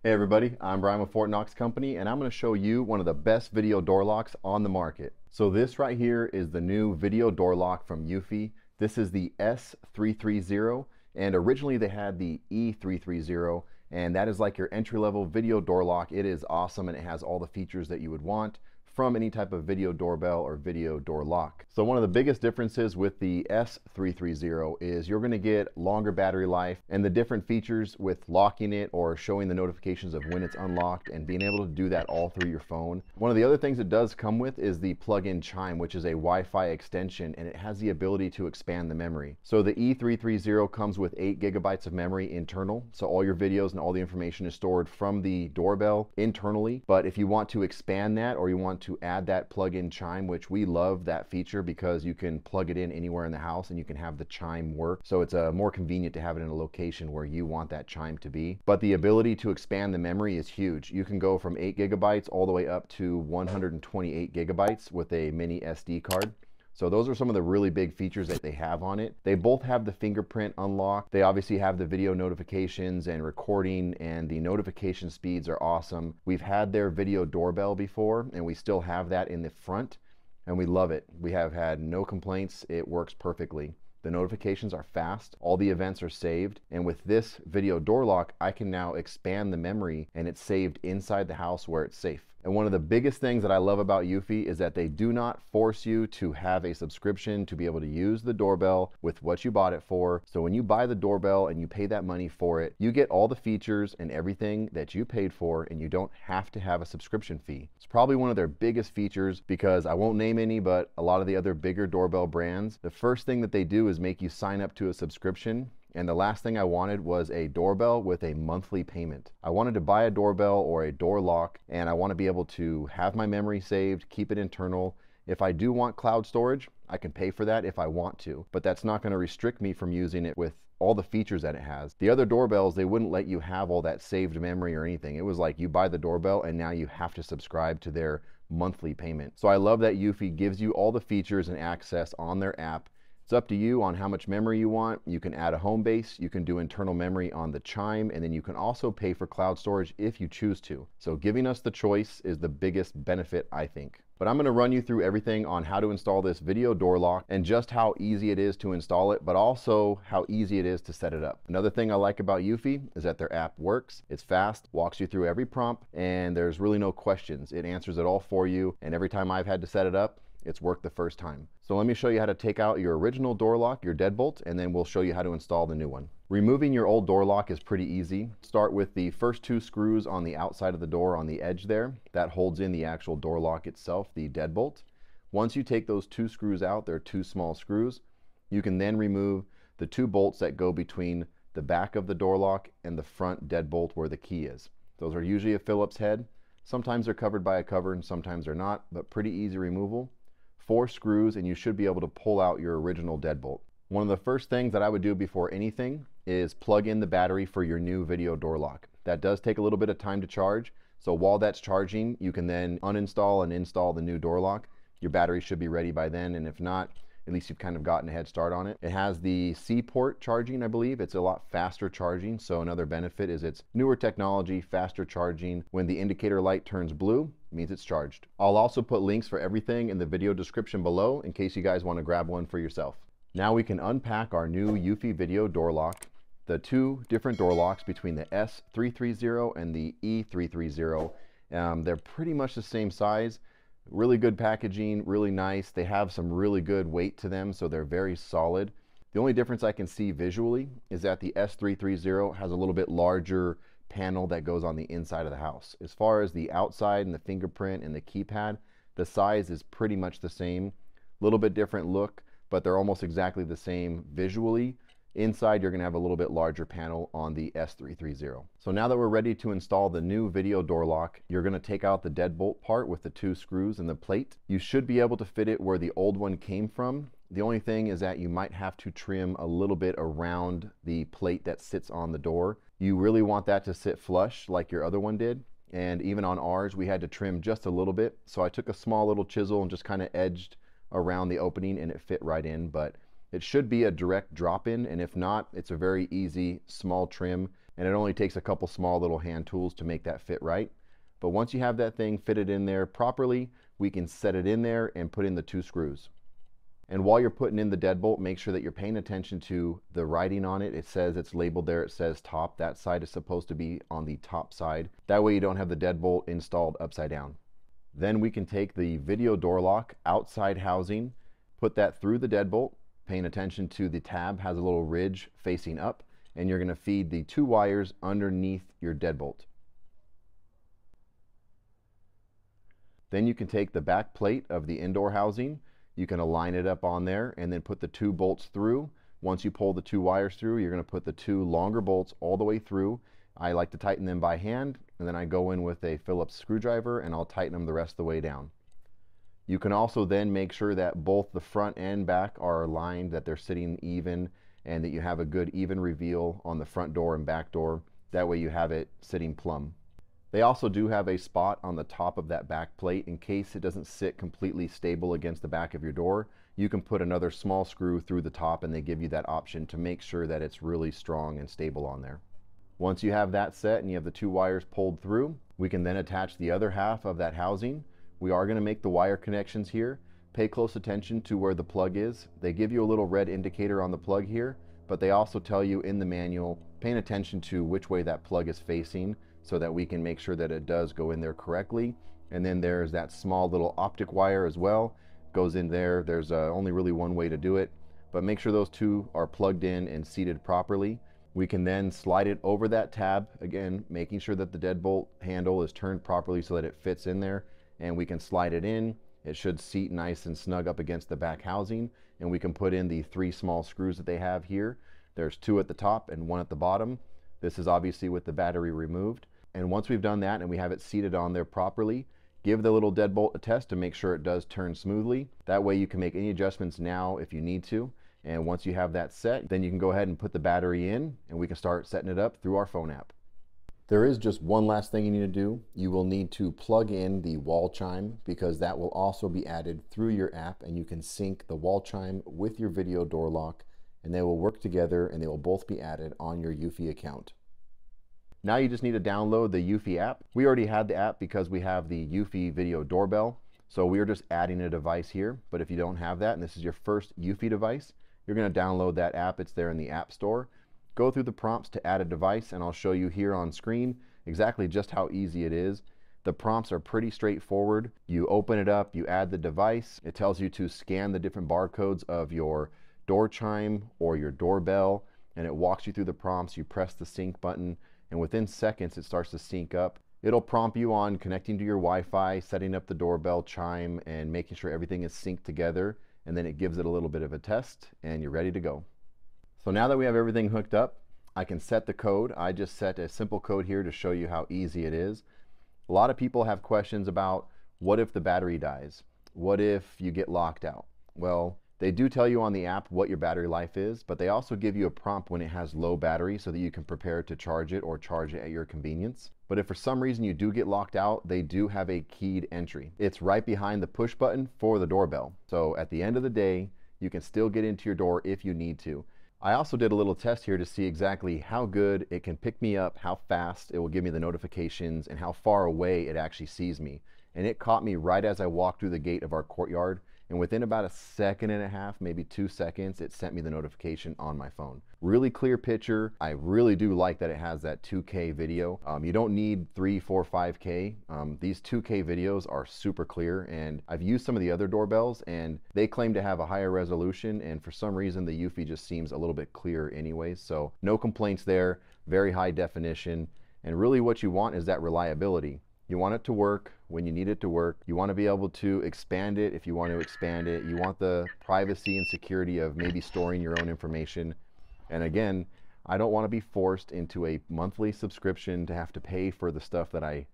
Hey everybody, I'm Brian with Knox Company, and I'm going to show you one of the best video door locks on the market. So this right here is the new video door lock from Eufy. This is the S330, and originally they had the E330, and that is like your entry-level video door lock. It is awesome, and it has all the features that you would want from any type of video doorbell or video door lock. So one of the biggest differences with the S330 is you're going to get longer battery life and the different features with locking it or showing the notifications of when it's unlocked and being able to do that all through your phone. One of the other things it does come with is the plug-in Chime, which is a Wi-Fi extension, and it has the ability to expand the memory. So the E330 comes with 8 gigabytes of memory internal, so all your videos and all the information is stored from the doorbell internally. But if you want to expand that, or you want to add that plug-in Chime, which we love that feature because you can plug it in anywhere in the house and you can have the Chime work. So it's more convenient to have it in a location where you want that Chime to be. But the ability to expand the memory is huge. You can go from 8 gigabytes all the way up to 128 gigabytes with a mini SD card. So those are some of the really big features that they have on it. They both have the fingerprint unlock. They obviously have the video notifications and recording, and the notification speeds are awesome. We've had their video doorbell before, and we still have that in the front, and we love it. We have had no complaints. It works perfectly. The notifications are fast, all the events are saved, and with this video door lock, I can now expand the memory and it's saved inside the house where it's safe. And one of the biggest things that I love about Eufy is that they do not force you to have a subscription to be able to use the doorbell with what you bought it for. So when you buy the doorbell and you pay that money for it, you get all the features and everything that you paid for, and you don't have to have a subscription fee. It's probably one of their biggest features because I won't name any, but a lot of the other bigger doorbell brands, the first thing that they do is make you sign up to a subscription. And the last thing I wanted was a doorbell with a monthly payment. I wanted to buy a doorbell or a door lock, and I want to be able to have my memory saved, keep it internal. If I do want cloud storage, I can pay for that if I want to, but that's not going to restrict me from using it with all the features that it has. The other doorbells, they wouldn't let you have all that saved memory or anything. It was like you buy the doorbell and now you have to subscribe to their monthly payment. So I love that Eufy gives you all the features and access on their app. It's up to you on how much memory you want. You can add a home base, you can do internal memory on the Chime, and then you can also pay for cloud storage if you choose to. So giving us the choice is the biggest benefit, I think. But I'm going to run you through everything on how to install this video door lock and just how easy it is to install it, but also how easy it is to set it up. Another thing I like about Eufy is that their app works. It's fast, walks you through every prompt, and there's really no questions. It answers it all for you, and every time I've had to set it up, it's worked the first time. So let me show you how to take out your original door lock, your deadbolt, and then we'll show you how to install the new one. Removing your old door lock is pretty easy. Start with the first 2 screws on the outside of the door on the edge there. That holds in the actual door lock itself, the deadbolt. Once you take those 2 screws out, they're 2 small screws, you can then remove the 2 bolts that go between the back of the door lock and the front deadbolt where the key is. Those are usually a Phillips head. Sometimes they're covered by a cover and sometimes they're not, but pretty easy removal. 4 screws and you should be able to pull out your original deadbolt. One of the first things that I would do before anything is plug in the battery for your new video door lock. That does take a little bit of time to charge, so while that's charging, you can then uninstall and install the new door lock. Your battery should be ready by then, and if not, at least you've kind of gotten a head start on it. It has the C port charging, I believe. It's a lot faster charging, so another benefit is it's newer technology, faster charging. When the indicator light turns blue, it means it's charged. I'll also put links for everything in the video description below in case you guys want to grab one for yourself. Now we can unpack our new Eufy Video Door Lock. The 2 different door locks between the S330 and the E330, they're pretty much the same size. Really good packaging, really nice. They have some really good weight to them, so they're very solid. The only difference I can see visually is that the S330 has a little bit larger panel that goes on the inside of the house. As far as the outside and the fingerprint and the keypad, the size is pretty much the same. A little bit different look, but they're almost exactly the same visually. Inside, you're going to have a little bit larger panel on the S330. So now that we're ready to install the new video door lock, you're going to take out the deadbolt part with the 2 screws and the plate. You should be able to fit it where the old one came from. The only thing is that you might have to trim a little bit around the plate that sits on the door. You really want that to sit flush like your other one did. And even on ours, we had to trim just a little bit. So I took a small little chisel and just kind of edged around the opening and it fit right in. But it should be a direct drop-in, and if not, it's a very easy small trim and it only takes a couple small little hand tools to make that fit right. But once you have that thing fitted in there properly, we can set it in there and put in the 2 screws. And while you're putting in the deadbolt, make sure that you're paying attention to the writing on it. It says, it's labeled there, it says top. That side is supposed to be on the top side. That way you don't have the deadbolt installed upside down. Then we can take the video door lock outside housing, put that through the deadbolt, paying attention to the tab has a little ridge facing up, and you're going to feed the 2 wires underneath your deadbolt. Then you can take the back plate of the indoor housing, you can align it up on there and then put the 2 bolts through. Once you pull the 2 wires through, you're going to put the 2 longer bolts all the way through. I like to tighten them by hand, and then I go in with a Phillips screwdriver and I'll tighten them the rest of the way down. You can also then make sure that both the front and back are aligned, that they're sitting even, and that you have a good even reveal on the front door and back door. That way you have it sitting plumb. They also do have a spot on the top of that back plate in case it doesn't sit completely stable against the back of your door. You can put another small screw through the top, and they give you that option to make sure that it's really strong and stable on there. Once you have that set and you have the 2 wires pulled through, we can then attach the other half of that housing. We are going to make the wire connections here. Pay close attention to where the plug is. They give you a little red indicator on the plug here, but they also tell you in the manual, paying attention to which way that plug is facing, so that we can make sure that it does go in there correctly. And then there's that small little optic wire as well, goes in there. There's only really one way to do it, but make sure those 2 are plugged in and seated properly. We can then slide it over that tab, again making sure that the deadbolt handle is turned properly so that it fits in there, and we can slide it in. It should seat nice and snug up against the back housing, and we can put in the 3 small screws that they have here. There's 2 at the top and 1 at the bottom. This is obviously with the battery removed. And once we've done that and we have it seated on there properly, give the little deadbolt a test to make sure it does turn smoothly. That way you can make any adjustments now if you need to. And once you have that set, then you can go ahead and put the battery in, and we can start setting it up through our phone app. There is just one last thing you need to do. You will need to plug in the wall chime, because that will also be added through your app, and you can sync the wall chime with your video door lock, and they will work together and they will both be added on your Eufy account. Now you just need to download the Eufy app. We already had the app because we have the Eufy Video Doorbell, so we are just adding a device here. But if you don't have that and this is your first Eufy device, you're going to download that app. It's there in the App Store. Go through the prompts to add a device, and I'll show you here on screen exactly just how easy it is. The prompts are pretty straightforward. You open it up, you add the device. It tells you to scan the different barcodes of your door chime or your doorbell, and it walks you through the prompts. You press the sync button, and within seconds it starts to sync up. It'll prompt you on connecting to your Wi-Fi, setting up the doorbell chime, and making sure everything is synced together, and then it gives it a little bit of a test, and you're ready to go. So now that we have everything hooked up, I can set the code. I just set a simple code here to show you how easy it is. A lot of people have questions about, what if the battery dies? What if you get locked out? Well, they do tell you on the app what your battery life is, but they also give you a prompt when it has low battery so that you can prepare to charge it or charge it at your convenience. But if for some reason you do get locked out, they do have a keyed entry. It's right behind the push button for the doorbell. So at the end of the day, you can still get into your door if you need to. I also did a little test here to see exactly how good it can pick me up, how fast it will give me the notifications, and how far away it actually sees me. And it caught me right as I walked through the gate of our courtyard. And within about 1.5 seconds, maybe 2 seconds, it sent me the notification on my phone. Really clear picture. I really do like that it has that 2K video. You don't need 3, 4, 5K. These 2K videos are super clear, and I've used some of the other doorbells and they claim to have a higher resolution, and for some reason the Eufy just seems a little bit clearer anyways. So no complaints there, very high definition, and really what you want is that reliability. You want it to work when you need it to work. You want to be able to expand it if you want to expand it. You want the privacy and security of maybe storing your own information. And again, I don't want to be forced into a monthly subscription to have to pay for the stuff that I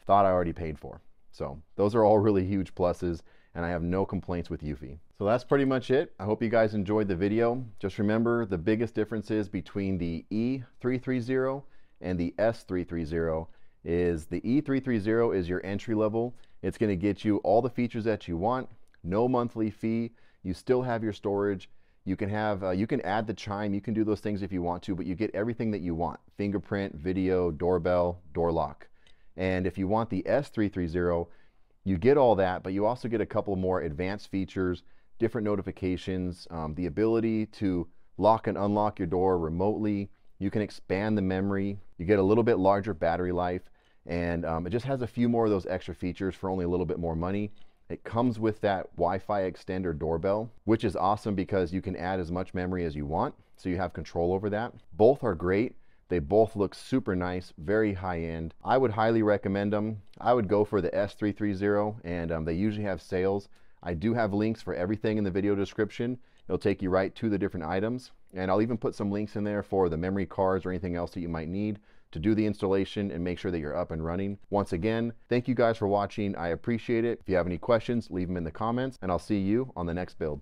thought I already paid for. So those are all really huge pluses, and I have no complaints with Eufy. So that's pretty much it. I hope you guys enjoyed the video. Just remember, the biggest differences between the E330 and the S330 is the E330 is your entry level. It's going to get you all the features that you want, no monthly fee. You still have your storage. You can have, you can add the chime, you can do those things if you want to, but you get everything that you want. Fingerprint, video, doorbell, door lock. And if you want the S330, you get all that, but you also get a couple more advanced features, different notifications, the ability to lock and unlock your door remotely. You can expand the memory. You get a little bit larger battery life, and it just has a few more of those extra features for only a little bit more money. It comes with that Wi-Fi extender doorbell, which is awesome because you can add as much memory as you want, so you have control over that. Both are great. They both look super nice, very high end. I would highly recommend them. I would go for the S330, and they usually have sales. I do have links for everything in the video description. It'll take you right to the different items, and I'll even put some links in there for the memory cards or anything else that you might need to do the installation and make sure that you're up and running. Once again, thank you guys for watching. I appreciate it. If you have any questions, leave them in the comments, and I'll see you on the next build.